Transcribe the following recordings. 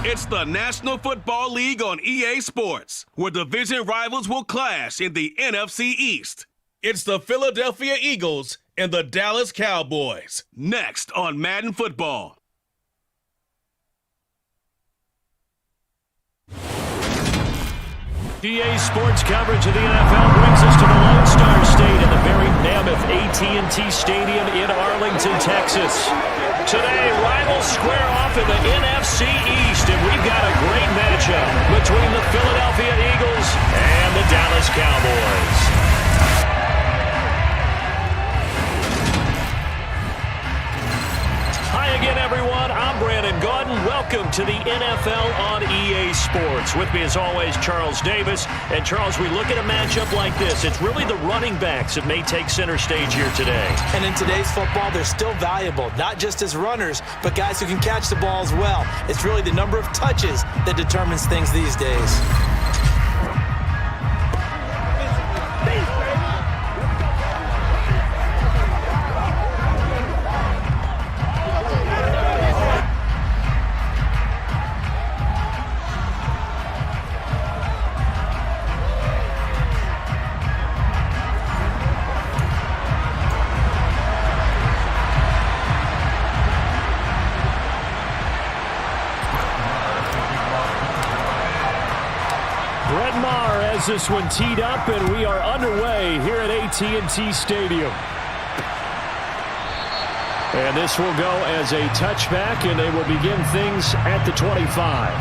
It's the National Football League on EA Sports, where division rivals will clash in the NFC East. It's the Philadelphia Eagles and the Dallas Cowboys. Next on Madden Football. EA Sports coverage of the NFL brings us to the Lone Star State in the very mammoth AT&T Stadium in Arlington, Texas. Today, rivals square off in the NFC East, and we've got a great matchup between the Philadelphia Eagles and the Dallas Cowboys. Hi again, everyone. I'm Brandon Gordon. Welcome to the NFL on EA Sports. With me, as always, Charles Davis. And, Charles, we look at a matchup like this. It's really the running backs that may take center stage here today. And in today's football, they're still valuable, not just as runners, but guys who can catch the ball as well. It's really the number of touches that determines things these days. This one teed up, and we are underway here at AT&T Stadium. And this will go as a touchback, and they will begin things at the 25.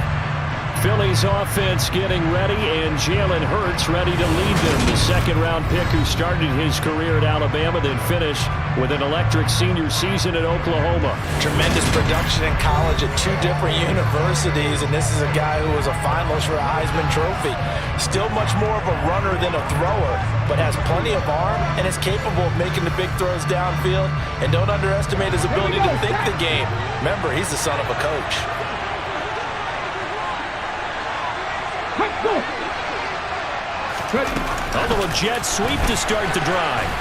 Philly's offense getting ready, and Jalen Hurts ready to lead them. The second-round pick who started his career at Alabama, then finished with an electric senior season at Oklahoma. Tremendous production in college at two different universities, and this is a guy who was a finalist for a Heisman Trophy. Still much more of a runner than a thrower, but has plenty of arm and is capable of making the big throws downfield. And don't underestimate his ability to think the game. Remember, he's the son of a coach. A little jet sweep to start the drive.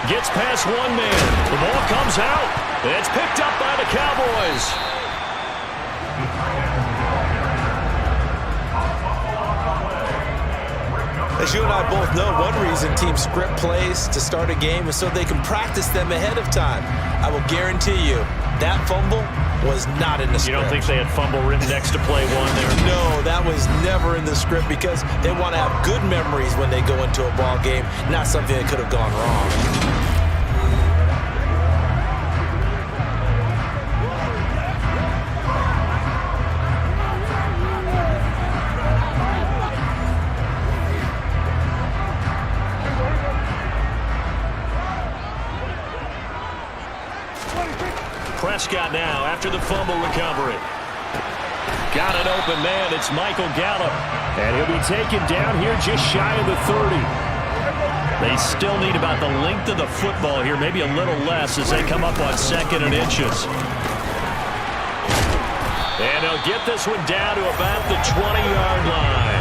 Gets past one man. The ball comes out. It's picked up by the Cowboys. As you and I both know, one reason teams script plays to start a game is so they can practice them ahead of time. I will guarantee you that fumble was not in the script. You don't think they had fumble written next to play one there? No, that was never in the script because they want to have good memories when they go into a ball game, not something that could have gone wrong. Prescott now after the fumble recovery. Got an open man. It's Michael Gallup. And he'll be taken down here just shy of the 30. They still need about the length of the football here, maybe a little less as they come up on 2nd and inches. And they'll get this one down to about the 20-yard line.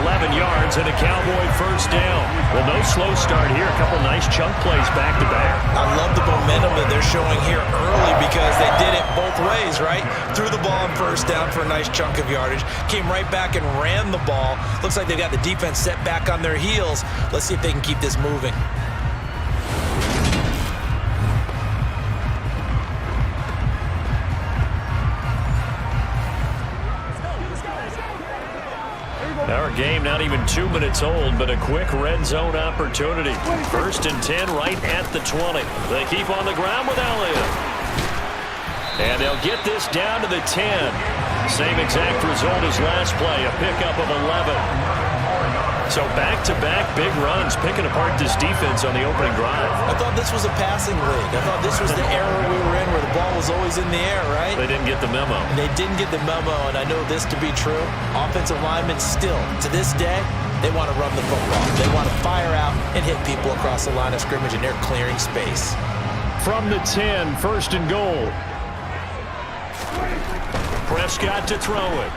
11 yards and a Cowboy first down. Well, no slow start here. A couple nice chunk plays back-to-back. I love the momentum that they're showing here early because they did it both ways, right? Threw the ball on first down for a nice chunk of yardage. Came right back and ran the ball. Looks like they've got the defense set back on their heels. Let's see if they can keep this moving. Our game not even 2 minutes old, but a quick red zone opportunity. 1st and 10 right at the 20. They keep on the ground with Elliott. And they'll get this down to the 10. Same exact result as last play, a pickup of 11. So back-to-back big runs, picking apart this defense on the opening drive. I thought this was a passing league. I thought this was the era we were in where the ball was always in the air, right? They didn't get the memo. And they didn't get the memo, and I know this to be true. Offensive linemen still, to this day, they want to run the football. They want to fire out and hit people across the line of scrimmage, and they're clearing space. From the 10, 1st and goal. Prescott to throw it.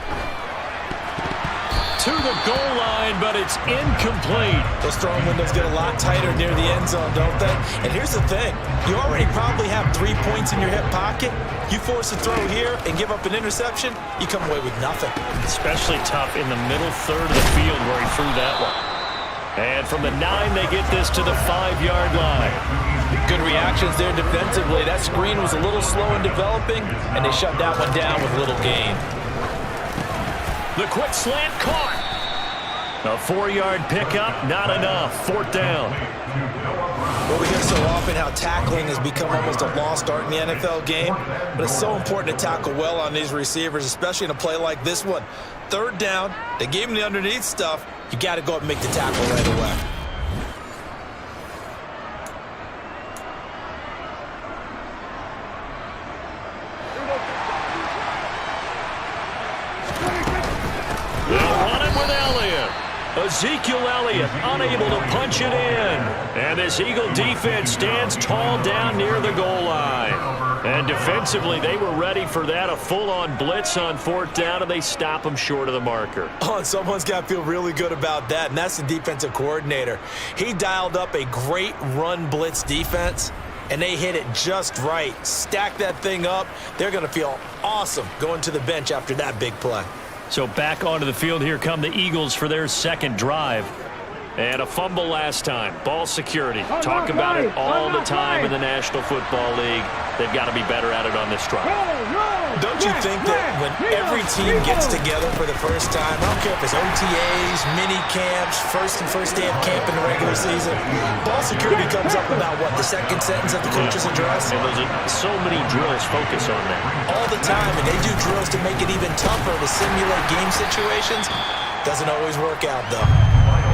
To to the goal line, but it's incomplete. Those throwing windows get a lot tighter near the end zone, don't they? And here's the thing. You already probably have 3 points in your hip pocket. You force a throw here and give up an interception, you come away with nothing. Especially tough in the middle third of the field where he threw that one. And from the 9, they get this to the 5-yard line. Good reactions there defensively. That screen was a little slow in developing, and they shut that one down with little gain. The quick slant caught. A 4-yard pickup, not enough. 4th down. Well, we hear so often how tackling has become almost a lost art in the NFL game, but it's so important to tackle well on these receivers, especially in a play like this one. 3rd down, they gave him the underneath stuff. You got to go up and make the tackle right away. Ezekiel Elliott unable to punch it in. And this Eagle defense stands tall down near the goal line. And defensively, they were ready for that, a full-on blitz on 4th down, and they stop them short of the marker. Oh, and someone's got to feel really good about that, and that's the defensive coordinator. He dialed up a great run blitz defense, and they hit it just right. Stack that thing up. They're going to feel awesome going to the bench after that big play. So back onto the field, here come the Eagles for their 2nd drive. And a fumble last time. Ball security. Talk about it all the time in the National Football League. They've got to be better at it on this drive. Don't you think that when every team gets together for the first time, I don't care if it's OTAs, mini camps, first day of camp in the regular season, ball security comes up about what, the 2nd sentence of the coach's address? And those are so many drills focus on that. All the time, and they do drills to make it even tougher to simulate game situations. Doesn't always work out, though.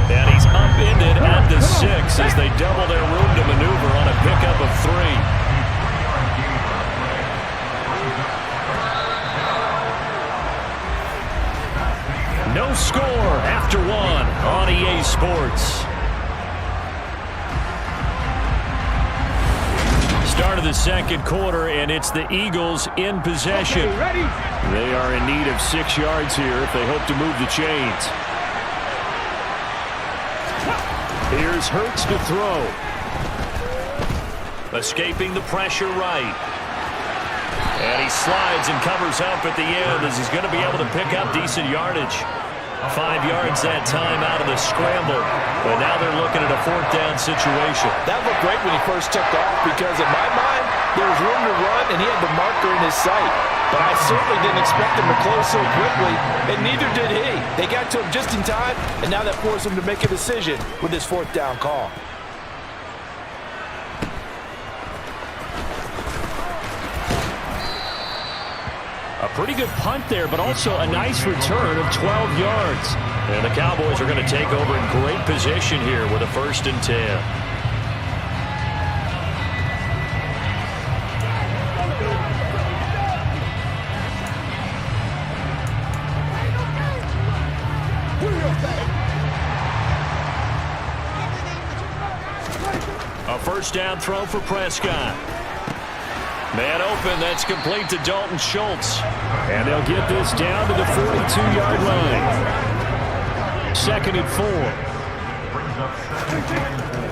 And he's upended at the 6 as they double their room to maneuver on a pickup of 3. No score after 1 on EA Sports. Start of the 2nd quarter, and it's the Eagles in possession. They are in need of 6 yards here if they hope to move the chains. Here's Hurts to throw. Escaping the pressure right. And he slides and covers up at the end as he's going to be able to pick up decent yardage. 5 yards that time out of the scramble. But now they're looking at a 4th down situation. That looked great when he first took off because in my mind, there was room to run and he had the marker in his sight. But I certainly didn't expect him to close so quickly, and neither did he. They got to him just in time, and now that forced him to make a decision with his 4th down call. A pretty good punt there, but also a nice return of 12 yards. And the Cowboys are going to take over in great position here with a 1st and 10. A 1st down throw for Prescott. Man open, that's complete to Dalton Schultz. And they'll get this down to the 42-yard line. 2nd and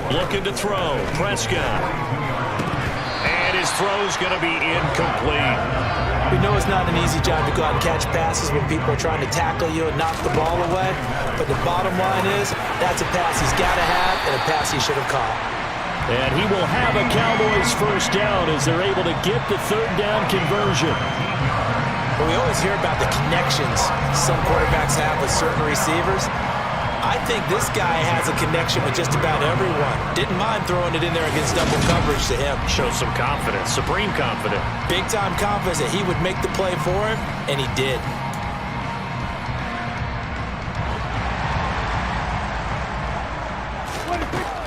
4. Looking to throw, Prescott. And his throw's going to be incomplete. We know it's not an easy job to go out and catch passes when people are trying to tackle you and knock the ball away. But the bottom line is, that's a pass he's got to have and a pass he should have caught. And he will have a Cowboys 1st down as they're able to get the 3rd down conversion. But we always hear about the connections some quarterbacks have with certain receivers. I think this guy has a connection with just about everyone. Didn't mind throwing it in there against double coverage to him. Shows some confidence, supreme confidence. Big-time confidence that he would make the play for him, and he did.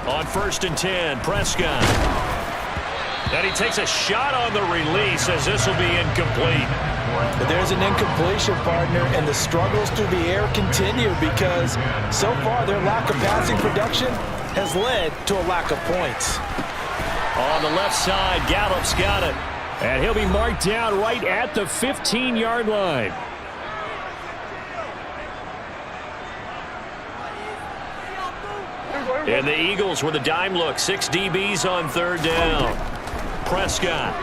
On 1st and 10, Prescott. And he takes a shot on the release as this will be incomplete. But there's an incompletion, partner, and the struggles through the air continue because so far their lack of passing production has led to a lack of points. On the left side, Gallup's got it. And he'll be marked down right at the 15-yard line. And the Eagles with a dime look. 6 DBs on third down. Prescott.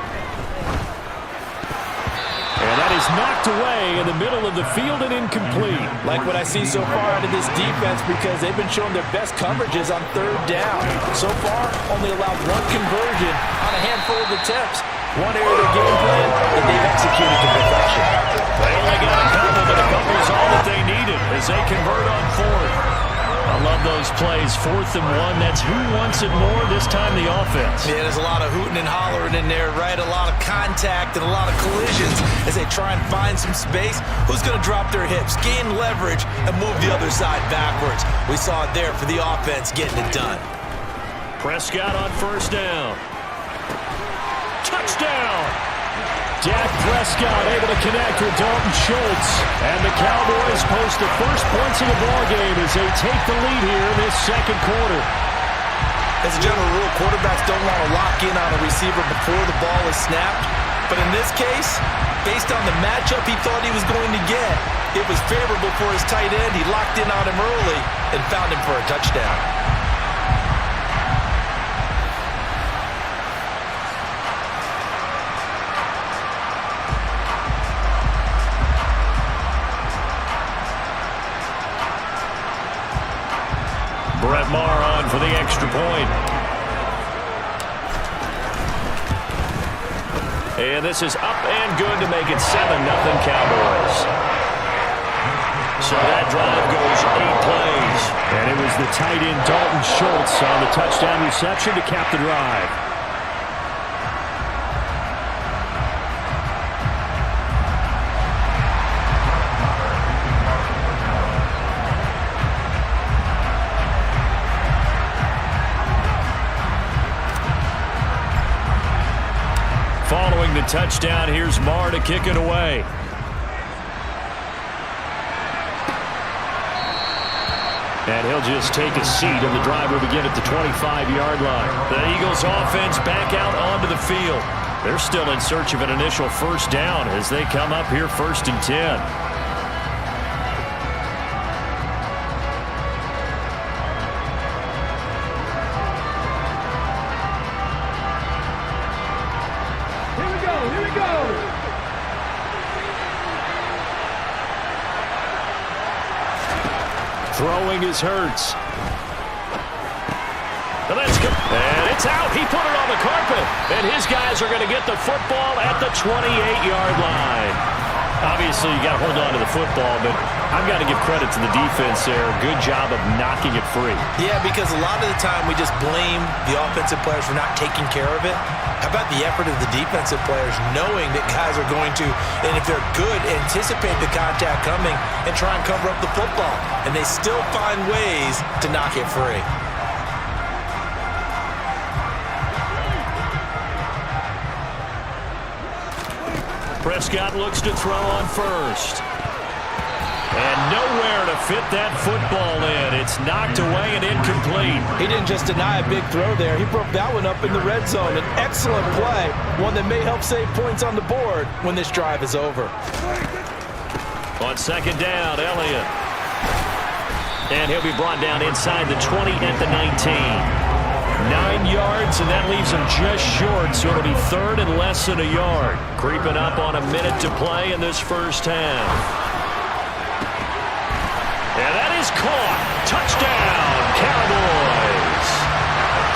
And that is knocked away in the middle of the field and incomplete. Like what I see so far out of this defense, because they've been showing their best coverages on third down. So far, only allowed one conversion on a handful of attempts. One area of their game plan that they've executed to perfection. They only got a couple, but a couple is all that they needed as they convert on fourth. I love those plays. 4th and 1. That's who wants it more, this time the offense. Yeah, there's a lot of hooting and hollering in there, right? A lot of contact and a lot of collisions as they try and find some space. Who's going to drop their hips, gain leverage, and move the other side backwards? We saw it there for the offense getting it done. Prescott on first down. Touchdown! Dak Prescott able to connect with Dalton Schultz. And the Cowboys post the first points of the ballgame as they take the lead here in this second quarter. As a general rule, quarterbacks don't want to lock in on a receiver before the ball is snapped. But in this case, based on the matchup he thought he was going to get, it was favorable for his tight end. He locked in on him early and found him for a touchdown. Brett Maher on for the extra point. And this is up and good to make it 7-0 Cowboys. So that drive goes 8 plays. And it was the tight end Dalton Schultz on the touchdown reception to cap the drive. Following the touchdown, here's Maher to kick it away. And he'll just take a seat, and the drive will begin at the 25-yard line. The Eagles offense back out onto the field. They're still in search of an initial first down as they come up here 1st and 10. Throwing is Hurts. And that's good. And it's out. He put it on the carpet. And his guys are going to get the football at the 28-yard line. Obviously, you got to hold on to the football, but I've got to give credit to the defense there. Good job of knocking it free. Yeah, because a lot of the time we just blame the offensive players for not taking care of it. How about the effort of the defensive players knowing that guys are going to, and if they're good, anticipate the contact coming and try and cover up the football. And they still find ways to knock it free. Prescott looks to throw on first. And nowhere to fit that football in. It's knocked away and incomplete. He didn't just deny a big throw there. He broke that one up in the red zone. An excellent play. One that may help save points on the board when this drive is over. On second down, Elliott. And he'll be brought down inside the 20 at the 19. 9 yards, and that leaves him just short, so it'll be 3rd and less than a yard. Creeping up on a minute to play in this first half. And that is caught. Touchdown, Cowboys.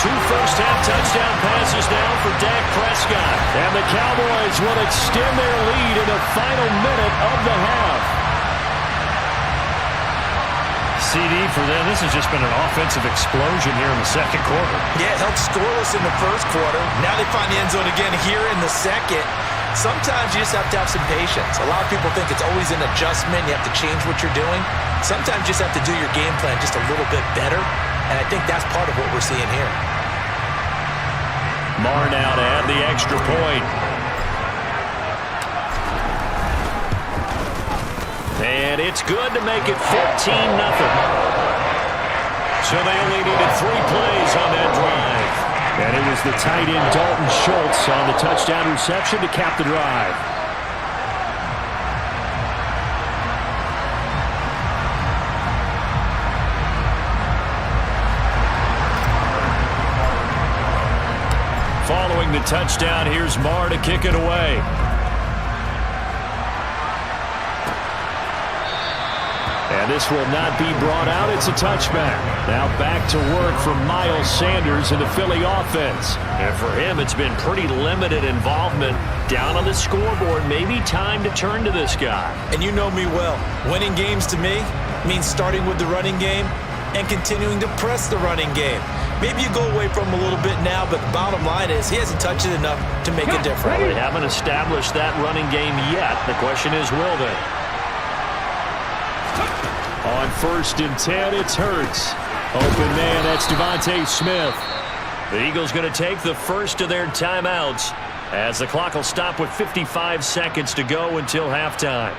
2 first-half touchdown passes now for Dak Prescott. And the Cowboys will extend their lead in the final minute of the half. CeeDee for them, this has just been an offensive explosion here in the second quarter. Yeah, it held scoreless in the first quarter. Now they find the end zone again here in the second. Sometimes you just have to have some patience. A lot of people think it's always an adjustment. You have to change what you're doing. Sometimes you just have to do your game plan just a little bit better. And I think that's part of what we're seeing here. Maher now to add the extra point. And it's good to make it 14-0. So they only needed 3 plays on that drive. And it was the tight end Dalton Schultz on the touchdown reception to cap the drive. Following the touchdown, here's Marr to kick it away. And this will not be brought out. It's a touchback. Now back to work for Miles Sanders in the Philly offense. And for him, it's been pretty limited involvement down on the scoreboard. Maybe time to turn to this guy. And you know me well. Winning games to me means starting with the running game and continuing to press the running game. Maybe you go away from him a little bit now, but the bottom line is he hasn't touched it enough to make a difference. Well, they haven't established that running game yet. The question is, will they? On 1st and 10, it's Hurts. Open man, that's Devontae Smith. The Eagles going to take the first of their timeouts as the clock will stop with 55 seconds to go until halftime.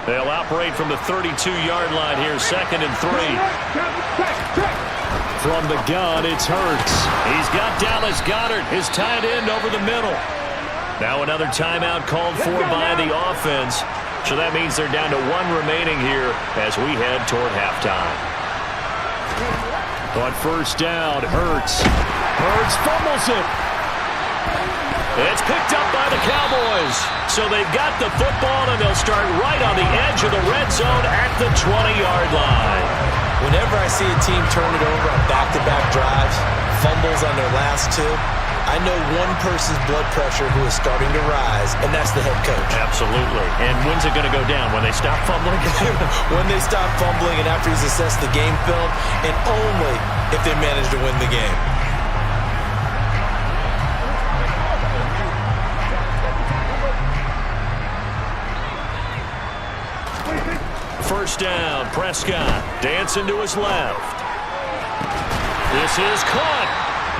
They'll operate from the 32-yard line here, 2nd and 3. From the gun, it's Hurts. He's got Dallas Goedert, his tight end, over the middle. Now another timeout called for by the offense. So that means they're down to 1 remaining here as we head toward halftime. On 1st down, Hurts. Hurts fumbles it. It's picked up by the Cowboys. So they've got the football, and they'll start right on the edge of the red zone at the 20-yard line. Whenever I see a team turn it over on back-to-back drives, fumbles on their last 2, I know one person's blood pressure who is starting to rise, and that's the head coach. Absolutely. And when's it going to go down? When they stop fumbling? When they stop fumbling and after he's assessed the game film, and only if they manage to win the game. First down, Prescott dancing to his left. This is caught.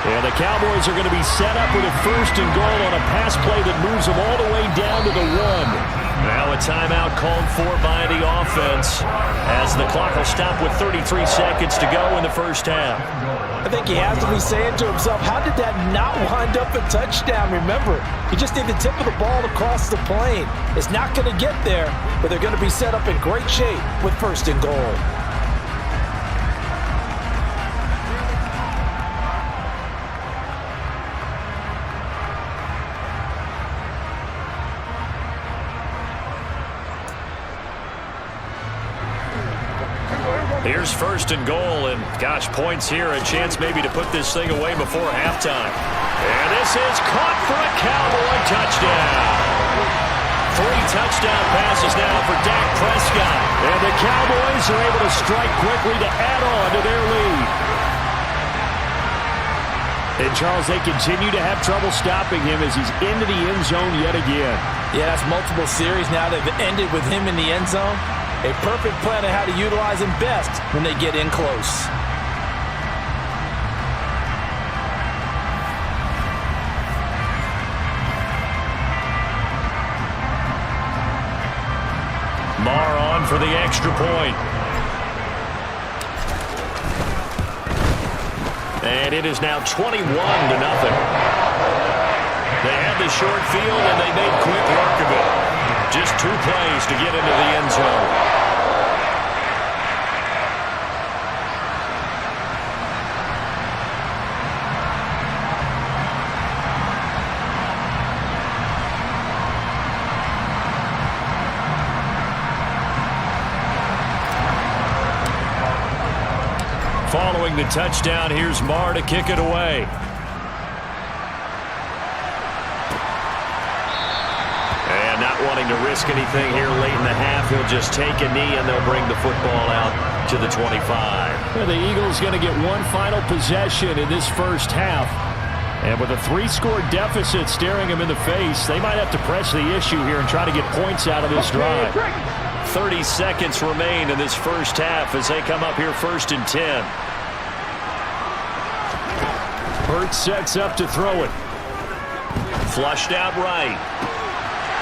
And the Cowboys are going to be set up with a 1st and goal on a pass play that moves them all the way down to the 1. Now a timeout called for by the offense as the clock will stop with 33 seconds to go in the first half. I think he has to be saying to himself, how did that not wind up a touchdown? Remember, you just need the tip of the ball across the plane. It's not going to get there, but they're going to be set up in great shape with 1st and goal. Here's 1st and goal, and gosh, points here, a chance maybe to put this thing away before halftime. And this is caught for a Cowboy touchdown. 3 touchdown passes now for Dak Prescott. And the Cowboys are able to strike quickly to add on to their lead. And Charles, they continue to have trouble stopping him as he's into the end zone yet again. Yeah, that's multiple series now. They've ended with him in the end zone. A perfect plan on how to utilize him best when they get in close. Marr on for the extra point. And it is now 21-0. They had the short field, and they made quick work of it. Just 2 plays to get into the end zone. Following the touchdown, here's Marr to kick it away. And not wanting to risk anything here late in the half, he'll just take a knee and they'll bring the football out to the 25. Well, the Eagles going to get one final possession in this first half. And with a 3-score deficit staring them in the face, they might have to press the issue here and try to get points out of this drive. 30 seconds remain in this first half as they come up here 1st and 10. Hurts sets up to throw it. Flushed out right.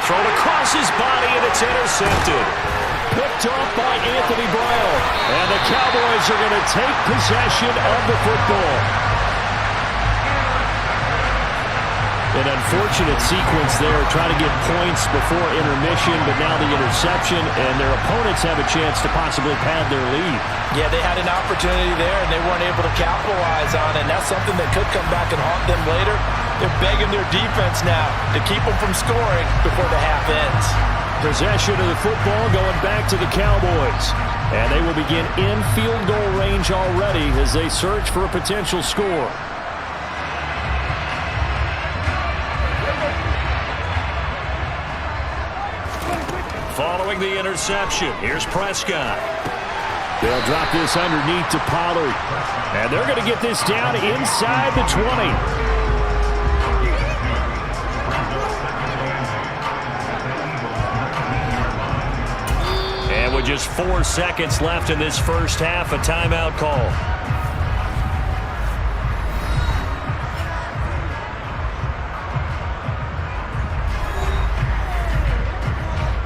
Thrown across his body, and it's intercepted. Picked off by Anthony Brown. And the Cowboys are going to take possession of the football. An unfortunate sequence there, trying to get points before intermission, but now the interception, and their opponents have a chance to possibly pad their lead. Yeah, they had an opportunity there, and they weren't able to capitalize on it, and that's something that could come back and haunt them later. They're begging their defense now to keep them from scoring before the half ends. Possession of the football going back to the Cowboys. And they will begin in field goal range already as they search for a potential score. Following the interception, here's Prescott. They'll drop this underneath to Pollard. And they're going to get this down inside the 20. And with just 4 seconds left in this first half, a timeout call.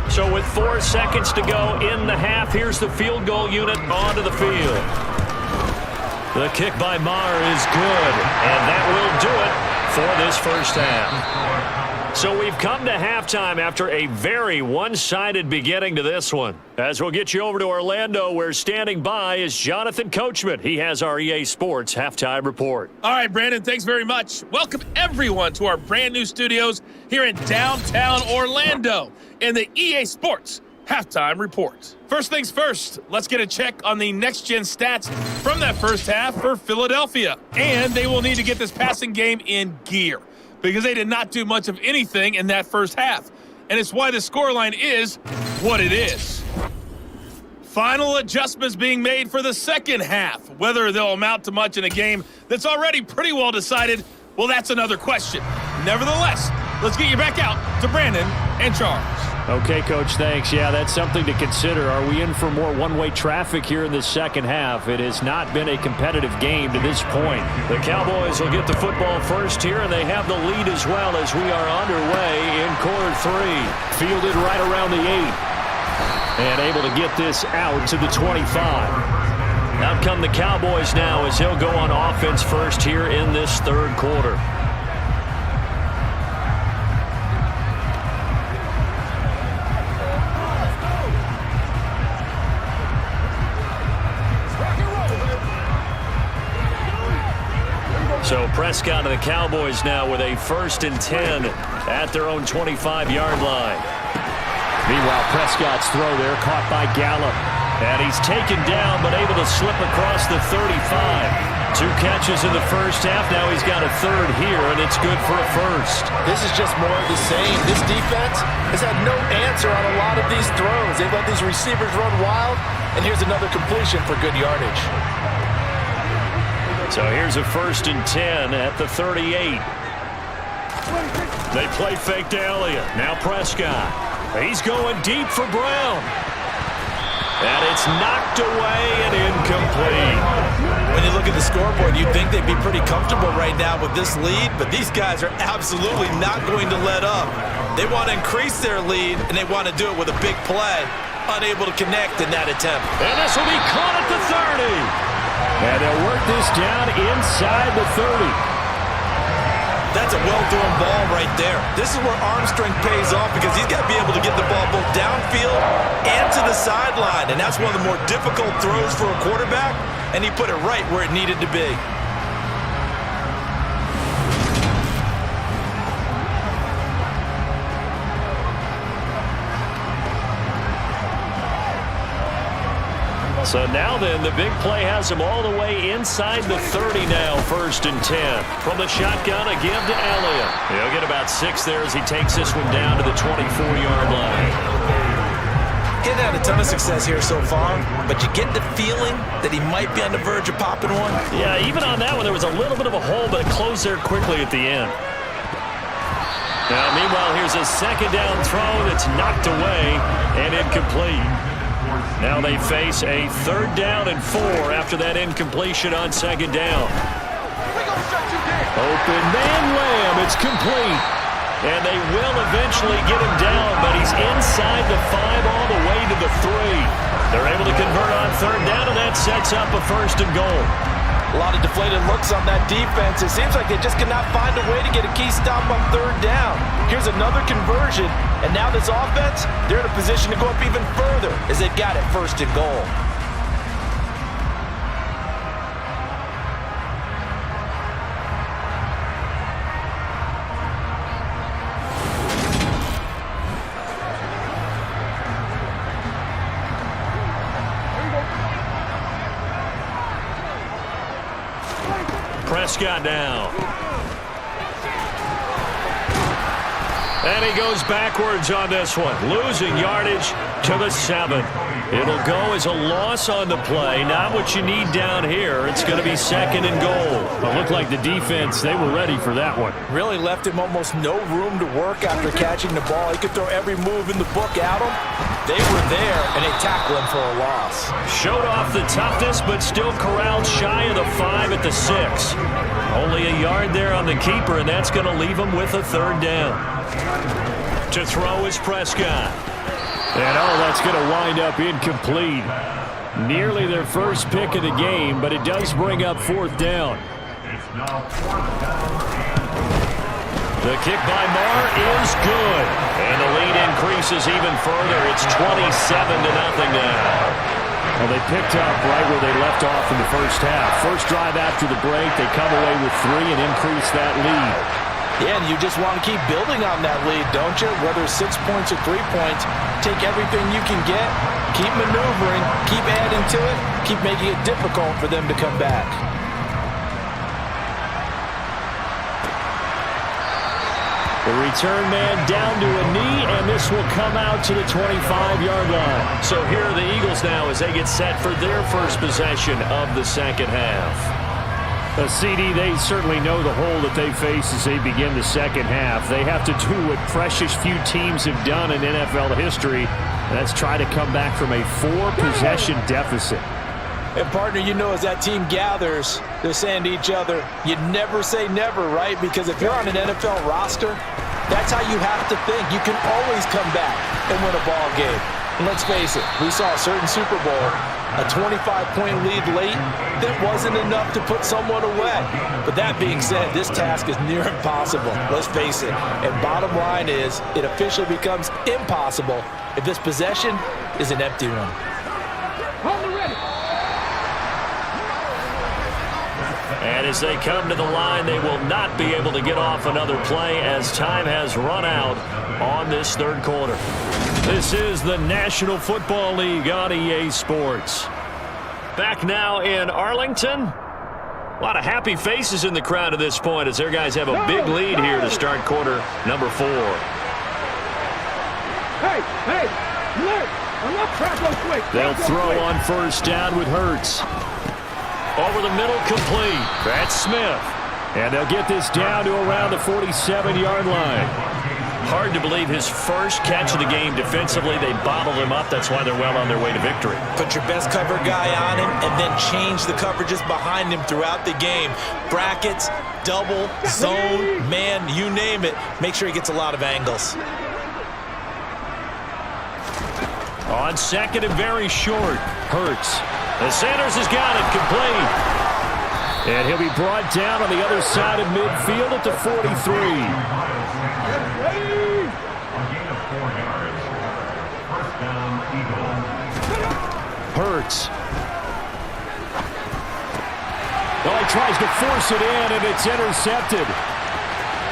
So with 4 seconds to go in the half, here's the field goal unit onto the field. The kick by Maher is good, and that will do it for this first half. So we've come to halftime after a very one-sided beginning to this one. As we'll get you over to Orlando, where standing by is Jonathan Coachman. He has our EA Sports halftime report. All right, Brandon, thanks very much. Welcome, everyone, to our brand-new studios here in downtown Orlando in the EA Sports halftime report. First things first, let's get a check on the next-gen stats from that first half for Philadelphia. And they will need to get this passing game in gear, because they did not do much of anything in that first half. And it's why the scoreline is what it is. Final adjustments being made for the second half. Whether they'll amount to much in a game that's already pretty well decided, well, that's another question. Nevertheless, let's get you back out to Brandon and Charles. Okay, Coach, thanks. Yeah, that's something to consider. Are we in for more one-way traffic here in the second half? It has not been a competitive game to this point. The Cowboys will get the football first here, and they have the lead as well as we are underway in quarter 3. Fielded right around the 8. And able to get this out to the 25. Out come the Cowboys now as he'll go on offense first here in this third quarter. So Prescott and the Cowboys now with a 1st and 10 at their own 25-yard line. Meanwhile, Prescott's throw there caught by Gallup. And he's taken down but able to slip across the 35. 2 catches in the first half. Now he's got a 3rd here, and it's good for a 1st. This is just more of the same. This defense has had no answer on a lot of these throws. They've let these receivers run wild, and here's another completion for good yardage. So here's a 1st and 10 at the 38. They play fake to Elliott. Now Prescott. He's going deep for Brown. And it's knocked away and incomplete. When you look at the scoreboard, you'd think they'd be pretty comfortable right now with this lead, but these guys are absolutely not going to let up. They want to increase their lead, and they want to do it with a big play. Unable to connect in that attempt. And this will be caught at the 30. And they'll work this down inside the 30. That's a well-thrown ball right there. This is where arm strength pays off, because he's got to be able to get the ball both downfield and to the sideline. And that's one of the more difficult throws for a quarterback, and he put it right where it needed to be. So now then, the big play has him all the way inside the 30 now, 1st and 10. From the shotgun, a give to Elliott. He'll get about 6 there as he takes this one down to the 24-yard line. Getting had a ton of success here so far, but you get the feeling that he might be on the verge of popping one. Yeah, even on that one, there was a little bit of a hole, but it closed there quickly at the end. Now, meanwhile, here's a 2nd down throw that's knocked away and incomplete. Now they face a 3rd down and 4 after that incompletion on 2nd down. Open man Lamb, it's complete. And they will eventually get him down, but he's inside the 5 all the way to the 3. They're able to convert on 3rd down, and that sets up a 1st and goal. A lot of deflated looks on that defense. It seems like they just cannot find a way to get a key stop on third down. Here's another conversion, and now this offense, they're in a position to go up even further as they've got it first and goal. Prescott down. And he goes backwards on this one, losing yardage to the 7. It'll go as a loss on the play. Not what you need down here. It's going to be second and goal. It looked like the defense, they were ready for that one. Really left him almost no room to work after catching the ball. He could throw every move in the book at him. They were there, and they tackled him for a loss. Showed off the toughness, but still corralled shy of the 5 at the 6. Only a yard there on the keeper, and that's going to leave him with a third down. To throw is Prescott. And that's going to wind up incomplete. Nearly their first pick of the game, but it does bring up fourth down. The kick by Marr is good. And the lead increases even further. It's 27-0 now. Well, they picked up right where they left off in the first half. First drive after the break, they come away with 3 and increase that lead. Yeah, and you just want to keep building on that lead, don't you? Whether it's 6 points or 3 points, take everything you can get, keep maneuvering, keep adding to it, keep making it difficult for them to come back. The return man down to a knee, and this will come out to the 25-yard line. So here are the Eagles now as they get set for their first possession of the second half. CeeDee, they certainly know the hole that they face as they begin the second half. They have to do what precious few teams have done in NFL history. That's try to come back from a 4-possession deficit. And, partner, you know as that team gathers, they're saying to each other, you never say never, right? Because if you're on an NFL roster, that's how you have to think. You can always come back and win a ball game. And let's face it, we saw a certain Super Bowl, a 25-point lead late, that wasn't enough to put someone away. But that being said, this task is near impossible. Let's face it. And bottom line is, it officially becomes impossible if this possession is an empty one. And as they come to the line, they will not be able to get off another play as time has run out on this third quarter. This is the National Football League on EA Sports. Back now in Arlington. A lot of happy faces in the crowd at this point as their guys have a big lead here to start quarter number 4. Hey, look, I'm not trying to go quick. They'll throw on first down with Hurts. Over the middle, complete. That's Smith. And they'll get this down to around the 47-yard line. Hard to believe his first catch of the game defensively. They bottled him up. That's why they're well on their way to victory. Put your best cover guy on him and then change the coverages behind him throughout the game. Brackets, double, zone, man, you name it. Make sure he gets a lot of angles. On second and very short, Hurts. And Sanders has got it complete. And he'll be brought down on the other side of midfield at the 43. Hurts. Well, he tries to force it in, and it's intercepted.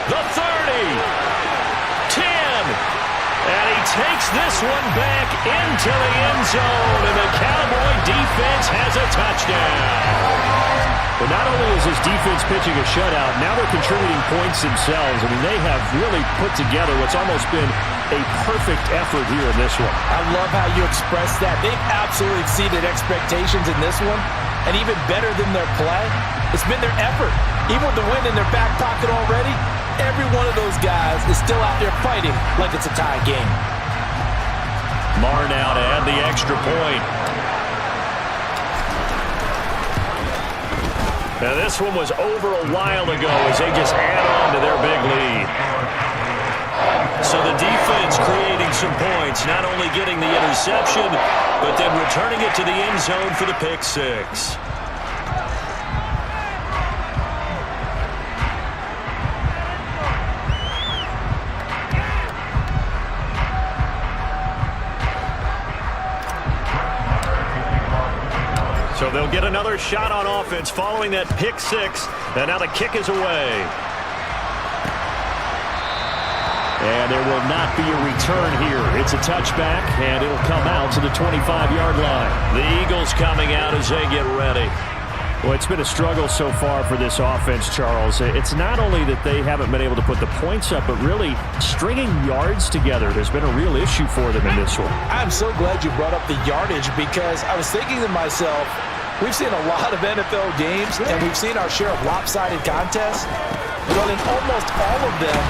The 30. 10. And he takes this one back into the end zone, and the Cowboy defense has a touchdown. But not only is his defense pitching a shutout, now they're contributing points themselves. I mean, they have really put together what's almost been a perfect effort here in this one. I love how you express that. They've absolutely exceeded expectations in this one, and even better than their play, it's been their effort. Even with the win in their back pocket already, every one of those guys is still out there fighting like it's a tie game. Marr now to add the extra point. Now this one was over a while ago as they just add on to their big lead. So the defense creating some points, not only getting the interception, but then returning it to the end zone for the pick 6. get another shot on offense following that pick six. And now the kick is away. And there will not be a return here. It's a touchback, and it'll come out to the 25-yard line. The Eagles coming out as they get ready. Well, it's been a struggle so far for this offense, Charles. It's not only that they haven't been able to put the points up, but really stringing yards together has been a real issue for them in this one. I'm so glad you brought up the yardage because I was thinking to myself, we've seen a lot of NFL games, and we've seen our share of lopsided contests, but in almost all of them,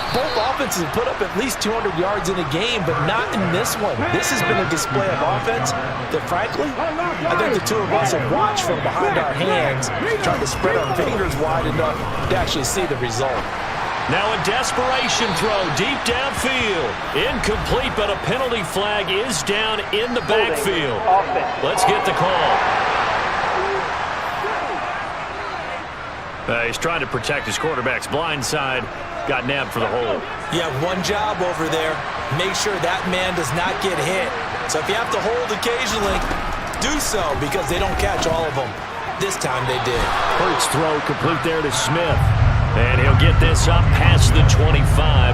both offenses have put up at least 200 yards in a game, but not in this one. This has been a display of offense that, frankly, I think the two of us have watched from behind our hands, trying to spread our fingers wide enough to actually see the result. Now a desperation throw deep downfield. Incomplete, but a penalty flag is down in the backfield. Let's get the call. He's trying to protect his quarterback's blind side. Got nabbed for the hold. You have one job over there. Make sure that man does not get hit. So if you have to hold occasionally, do so because they don't catch all of them. This time they did. Hurts throw complete there to Smith. And he'll get this up past the 25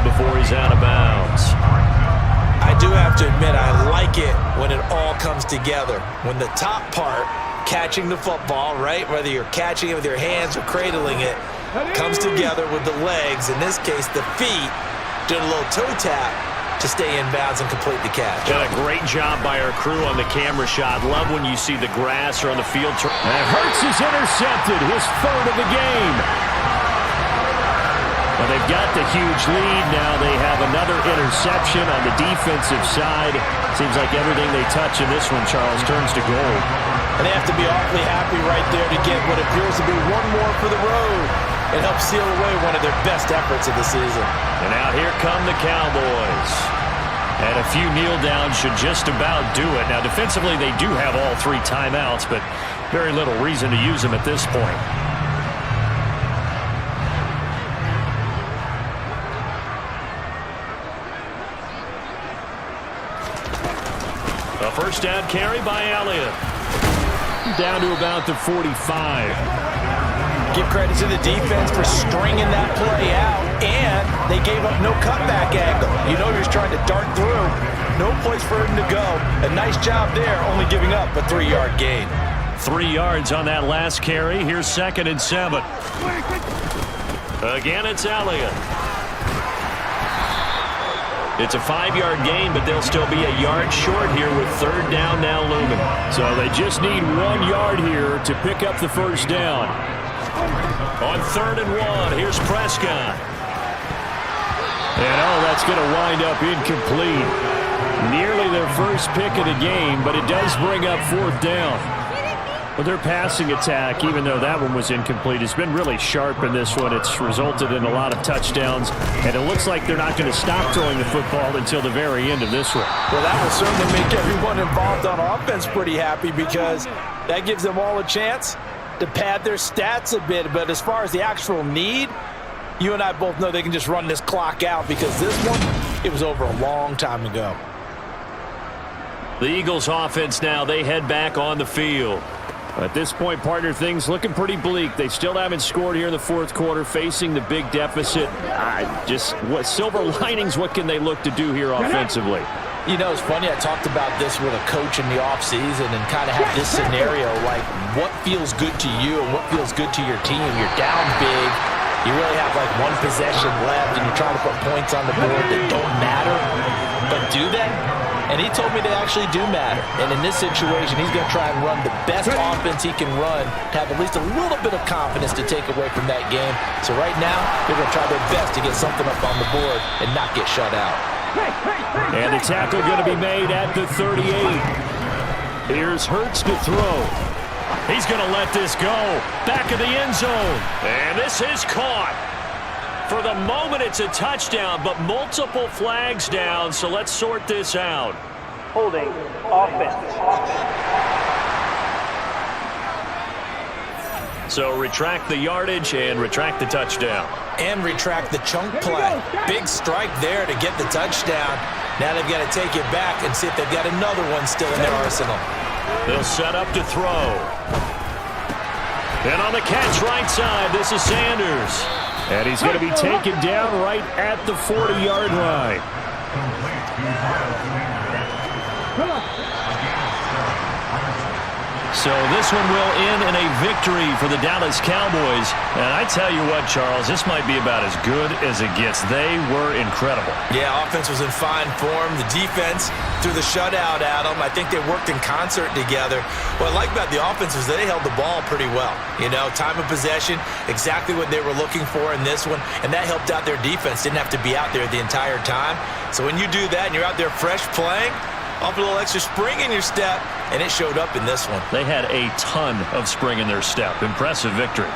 before he's out of bounds. I do have to admit, I like it when it all comes together. When the top part, catching the football, right, whether you're catching it with your hands or cradling it, comes together with the legs, in this case the feet, doing a little toe tap to stay in bounds and complete the catch. Done a great job by our crew on the camera shot. Love when you see the grass or on the field. And Hurts is intercepted, his third of the game. Well, they've got the huge lead now. They have another interception on the defensive side. Seems like everything they touch in this one, Charles, turns to gold. And they have to be awfully happy right there to get what appears to be one more for the road. It helps seal away one of their best efforts of the season. And now here come the Cowboys. And a few kneel downs should just about do it. Now defensively they do have all three timeouts, but very little reason to use them at this point. A first down carry by Elliott. Down to about the 45. Give credit to the defense for stringing that play out, and they gave up no cutback angle. You know he was trying to dart through. No place for him to go. A nice job there, only giving up a 3-yard gain. 3 yards on that last carry. Here's 2nd and 7. Again, it's Elliott. It's a 5-yard gain, but they'll still be a yard short here with 3rd down now looming. So they just need 1 yard here to pick up the first down. On 3rd and 1, here's Prescott. And that's going to wind up incomplete. Nearly their first pick of the game, but it does bring up 4th down. But their passing attack, even though that one was incomplete, has been really sharp in this one. It's resulted in a lot of touchdowns, and it looks like they're not going to stop throwing the football until the very end of this one. Well, that will certainly make everyone involved on offense pretty happy because that gives them all a chance to pad their stats a bit. But as far as the actual need, you and I both know they can just run this clock out because this one, it was over a long time ago. The Eagles offense now, they head back on the field. At this point, partner, things looking pretty bleak. They still haven't scored here in the 4th quarter, facing the big deficit. What silver linings, what can they look to do here offensively? You know, it's funny, I talked about this with a coach in the offseason and kind of had this scenario, like what feels good to you and what feels good to your team. You're down big. You really have like one possession left and you're trying to put points on the board that don't matter. But do they? And he told me they actually do matter. And in this situation, he's going to try and run the best offense he can run to have at least a little bit of confidence to take away from that game. So right now, they're going to try their best to get something up on the board and not get shut out. And the tackle going to be made at the 38. Here's Hurts to throw. He's going to let this go. Back of the end zone. And this is caught. For the moment, it's a touchdown, but multiple flags down, so let's sort this out. Holding offense. So retract the yardage and retract the touchdown. And retract the chunk play. Big strike there to get the touchdown. Now they've got to take it back and see if they've got another one still in their arsenal. They'll set up to throw. And on the catch right side, this is Sanders. And he's going to be taken down right at the 40-yard line. So this one will end in a victory for the Dallas Cowboys. And I tell you what, Charles, this might be about as good as it gets. They were incredible. Yeah, offense was in fine form. The defense threw the shutout at them. I think they worked in concert together. What I like about the offense is they held the ball pretty well. You know, time of possession, exactly what they were looking for in this one. And that helped out their defense. Didn't have to be out there the entire time. So when you do that and you're out there fresh playing, off a little extra spring in your step, and it showed up in this one. They had a ton of spring in their step. Impressive victory.